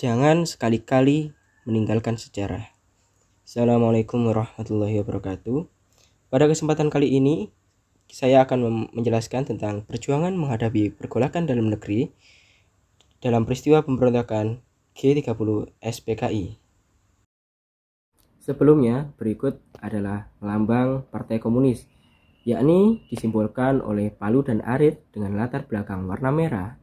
Jangan sekali-kali meninggalkan sejarah. Assalamualaikum warahmatullahi wabarakatuh. Pada kesempatan kali ini, saya akan menjelaskan tentang perjuangan menghadapi pergolakan dalam negeri dalam peristiwa pemberontakan G30 SPKI. Sebelumnya, berikut adalah lambang Partai Komunis, yakni disimbolkan oleh palu dan arit dengan latar belakang warna merah.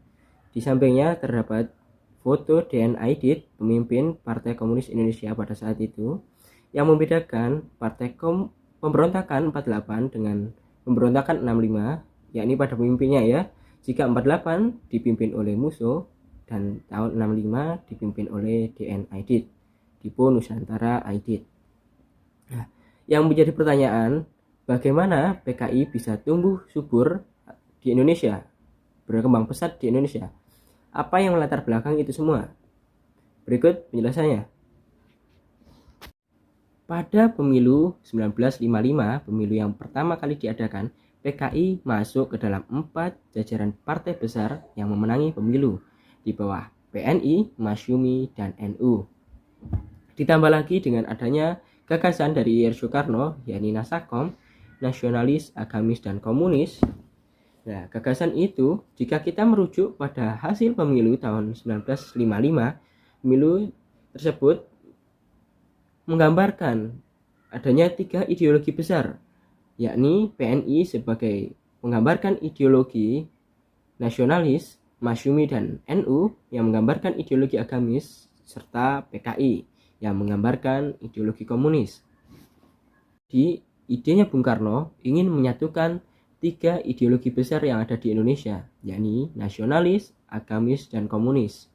Di sampingnya terdapat foto D.N. Aidit, pemimpin Partai Komunis Indonesia pada saat itu, yang membedakan Partai Pemberontakan 48 dengan Pemberontakan 65, yakni pada pemimpinnya ya. Jika 48 dipimpin oleh Musso dan tahun 65 dipimpin oleh D.N. Aidit, Dipo Nusantara Aidit. Nah, yang menjadi pertanyaan, bagaimana PKI bisa tumbuh subur di Indonesia, berkembang pesat di Indonesia? Apa yang melatar belakang itu semua? Berikut penjelasannya. Pada pemilu 1955, pemilu yang pertama kali diadakan, PKI masuk ke dalam 4 jajaran partai besar yang memenangi pemilu di bawah PNI, Masyumi, dan NU. Ditambah lagi dengan adanya gagasan dari Ir Soekarno, yakni Nasakom, nasionalis, agamis, dan komunis. Nah, gagasan itu jika kita merujuk pada hasil pemilu tahun 1955, pemilu tersebut menggambarkan adanya 3 ideologi besar, yakni PNI sebagai menggambarkan ideologi nasionalis, Masyumi dan NU yang menggambarkan ideologi agamis, serta PKI yang menggambarkan ideologi komunis. Di idenya Bung Karno ingin menyatukan 3 ideologi besar yang ada di Indonesia, yakni nasionalis, agamis, dan komunis.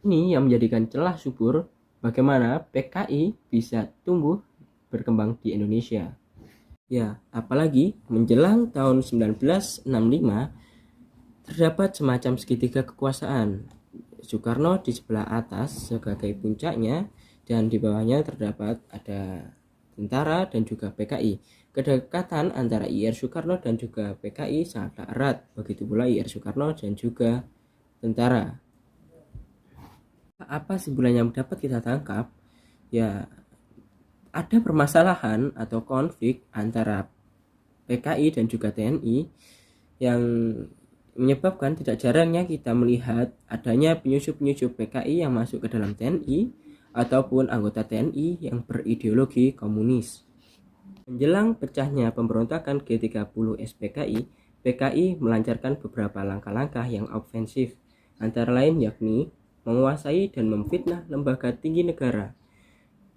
Ini yang menjadikan celah subur bagaimana PKI bisa tumbuh berkembang di Indonesia. Ya, apalagi menjelang tahun 1965 terdapat semacam segitiga kekuasaan. Soekarno di sebelah atas sebagai puncaknya, dan di bawahnya terdapat ada tentara dan juga PKI. Kedekatan antara Ir Soekarno dan juga PKI sangat erat, begitu pula Ir Soekarno dan juga tentara. Apa kesimpulan yang dapat kita tangkap? Ya, ada permasalahan atau konflik antara PKI dan juga TNI yang menyebabkan tidak jarangnya kita melihat adanya penyusup-penyusup PKI yang masuk ke dalam TNI ataupun anggota TNI yang berideologi komunis. Menjelang pecahnya pemberontakan G30 SPKI, PKI melancarkan beberapa langkah-langkah yang ofensif, antara lain yakni menguasai dan memfitnah lembaga tinggi negara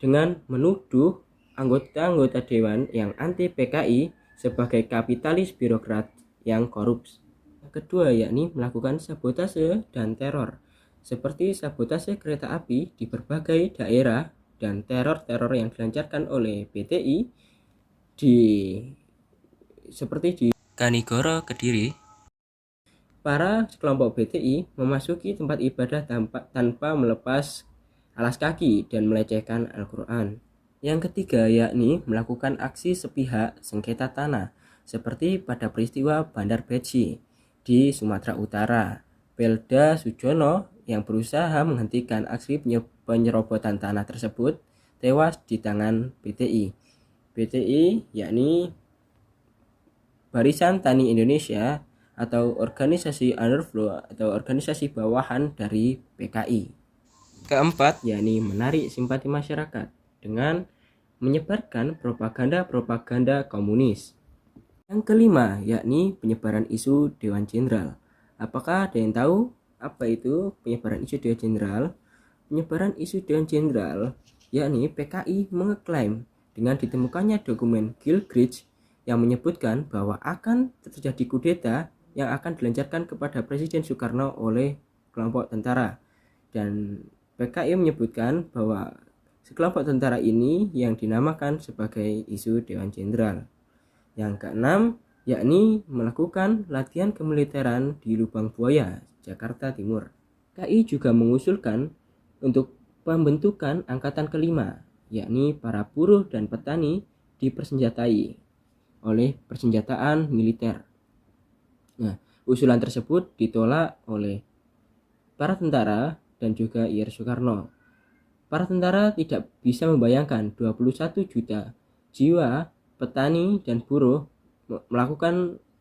dengan menuduh anggota-anggota dewan yang anti PKI sebagai kapitalis birokrat yang korup. Kedua yakni melakukan sabotase dan teror, seperti sabotase kereta api di berbagai daerah dan teror-teror yang dilancarkan oleh PTI seperti di Kanigoro, Kediri. Para kelompok BTI memasuki tempat ibadah tanpa melepas alas kaki dan melecehkan Al-Quran. Yang ketiga yakni melakukan aksi sepihak sengketa tanah, seperti pada peristiwa Bandar Beci di Sumatera Utara. Pelda Sujono yang berusaha menghentikan aksi penyerobotan tanah tersebut tewas di tangan BTI. BTI yakni Barisan Tani Indonesia atau organisasi underflow atau organisasi bawahan dari PKI. Keempat yakni menarik simpati masyarakat dengan menyebarkan propaganda komunis. Yang kelima yakni penyebaran isu Dewan Jenderal. Apakah ada yang tahu apa itu penyebaran isu Dewan Jenderal? Penyebaran isu Dewan Jenderal yakni PKI mengeklaim dengan ditemukannya dokumen Gilchrist yang menyebutkan bahwa akan terjadi kudeta yang akan dilancarkan kepada Presiden Soekarno oleh kelompok tentara, dan PKI menyebutkan bahwa sekelompok tentara ini yang dinamakan sebagai isu Dewan Jenderal. Yang keenam yakni melakukan latihan kemiliteran di Lubang Buaya, Jakarta Timur. PKI juga mengusulkan untuk pembentukan angkatan kelima, yakni para buruh dan petani dipersenjatai oleh persenjataan militer. Nah, usulan tersebut ditolak oleh para tentara dan juga IR Soekarno. Para tentara tidak bisa membayangkan 21 juta jiwa petani dan buruh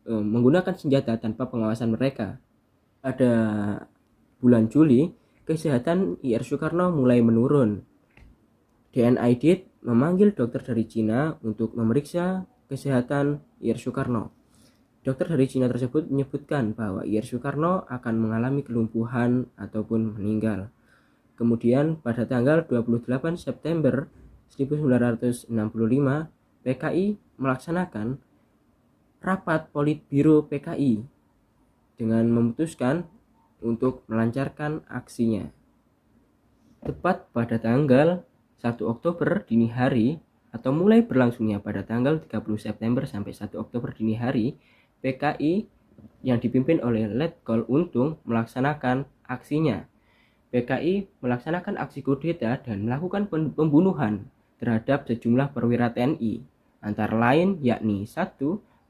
menggunakan senjata tanpa pengawasan mereka. Pada bulan Juli, kesehatan IR Soekarno mulai menurun. DNID memanggil dokter dari Cina untuk memeriksa kesehatan IR Soekarno. Dokter dari Cina tersebut menyebutkan bahwa IR Soekarno akan mengalami kelumpuhan ataupun meninggal. Kemudian pada tanggal 28 September 1965, PKI melaksanakan rapat Politbiro PKI dengan memutuskan untuk melancarkan aksinya. Tepat pada tanggal 1 Oktober dini hari atau mulai berlangsungnya pada tanggal 30 September sampai 1 Oktober dini hari, PKI yang dipimpin oleh Letkol Untung melaksanakan aksinya. PKI melaksanakan aksi kudeta dan melakukan pembunuhan terhadap sejumlah perwira TNI, antara lain yakni 1.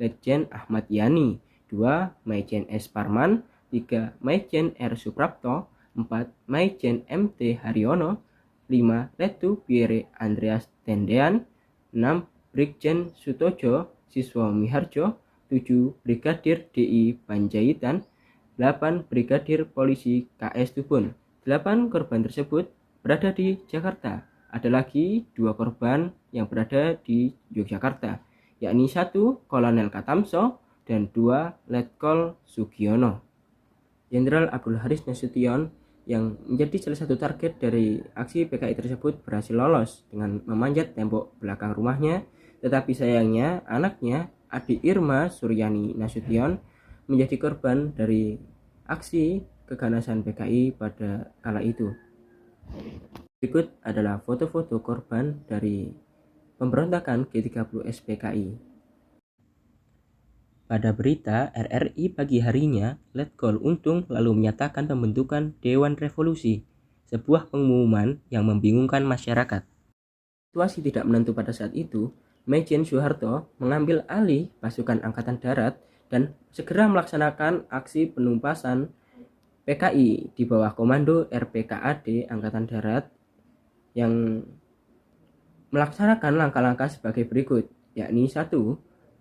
Letjen Ahmad Yani, 2. Maijen S. Parman, 3. Maijen R. Suprapto, 4. Maijen M.T. Haryono, 5. Letu Pierre Andreas Tendean, 6. Brigjen Sutojo Siswo Miharjo, 7. Brigadir DI Panjaitan, 8. Brigadir Polisi KS Tubun. 8 korban tersebut berada di Jakarta. Ada lagi 2 korban yang berada di Yogyakarta, yakni 1 Kolonel Katamso dan 2 Letkol Sugiono. Jenderal Abdul Haris Nasution yang menjadi salah satu target dari aksi PKI tersebut berhasil lolos dengan memanjat tembok belakang rumahnya, tetapi sayangnya anaknya Adi Irma Suryani Nasution menjadi korban dari aksi keganasan PKI pada kala itu. Berikut adalah foto-foto korban dari pemberontakan G30S PKI. Pada berita RRI pagi harinya, Letkol Untung lalu menyatakan pembentukan Dewan Revolusi, sebuah pengumuman yang membingungkan masyarakat. Situasi tidak menentu pada saat itu, Maijen Soeharto mengambil alih pasukan Angkatan Darat dan segera melaksanakan aksi penumpasan PKI di bawah komando RPKAD Angkatan Darat yang melaksanakan langkah-langkah sebagai berikut, yakni 1.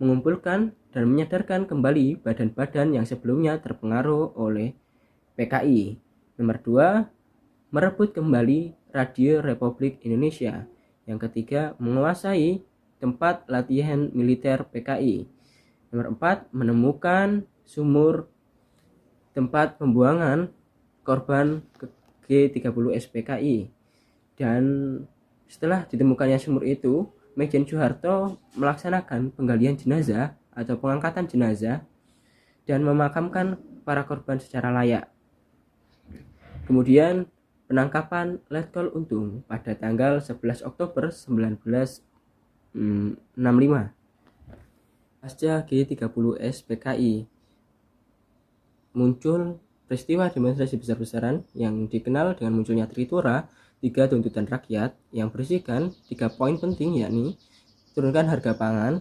Mengumpulkan dan menyadarkan kembali badan-badan yang sebelumnya terpengaruh oleh PKI. Nomor 2. Merebut kembali Radio Republik Indonesia. Yang ketiga, menguasai tempat latihan militer PKI. Nomor 4. Menemukan sumur tempat pembuangan korban G30S PKI. Dan setelah ditemukannya sumur itu, Maijen Soeharto melaksanakan penggalian jenazah atau pengangkatan jenazah dan memakamkan para korban secara layak. Kemudian penangkapan Letkol Untung pada tanggal 11 Oktober 1965. Pasca G30S PKI muncul peristiwa demonstrasi besar-besaran yang dikenal dengan munculnya Tritura, 3 tuntutan rakyat yang berisikan 3 poin penting, yakni turunkan harga pangan,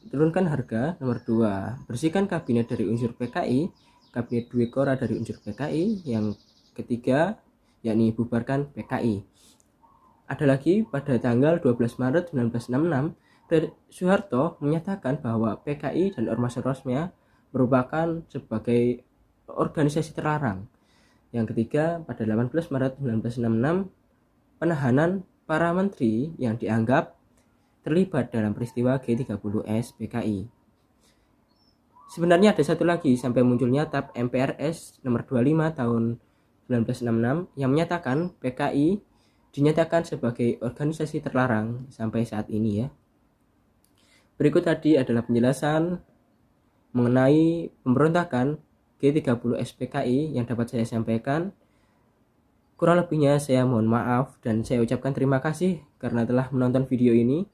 turunkan harga. Nomor 2, bersihkan kabinet dari unsur PKI, kabinet Dwi Kora dari unsur PKI. Yang ketiga, yakni bubarkan PKI. Ada lagi pada tanggal 12 Maret 1966, Soeharto menyatakan bahwa PKI dan ormas-ormasnya merupakan sebagai organisasi terlarang. Yang ketiga, pada 18 Maret 1966, penahanan para menteri yang dianggap terlibat dalam peristiwa G30S PKI. Sebenarnya ada satu lagi sampai munculnya TAP MPRS nomor 25 tahun 1966 yang menyatakan PKI dinyatakan sebagai organisasi terlarang sampai saat ini ya. Berikut tadi adalah penjelasan mengenai pemberontakan G30S PKI yang dapat saya sampaikan. Kurang lebihnya saya mohon maaf dan saya ucapkan terima kasih karena telah menonton video ini.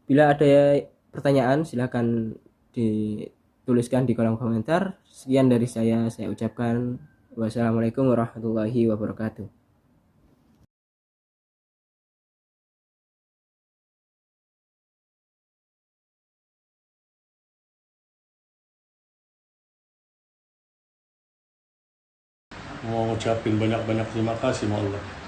Bila ada pertanyaan silakan dituliskan di kolom komentar. Sekian dari saya ucapkan wassalamualaikum warahmatullahi wabarakatuh. mau ngucapin banyak-banyak terima kasih sama Allah.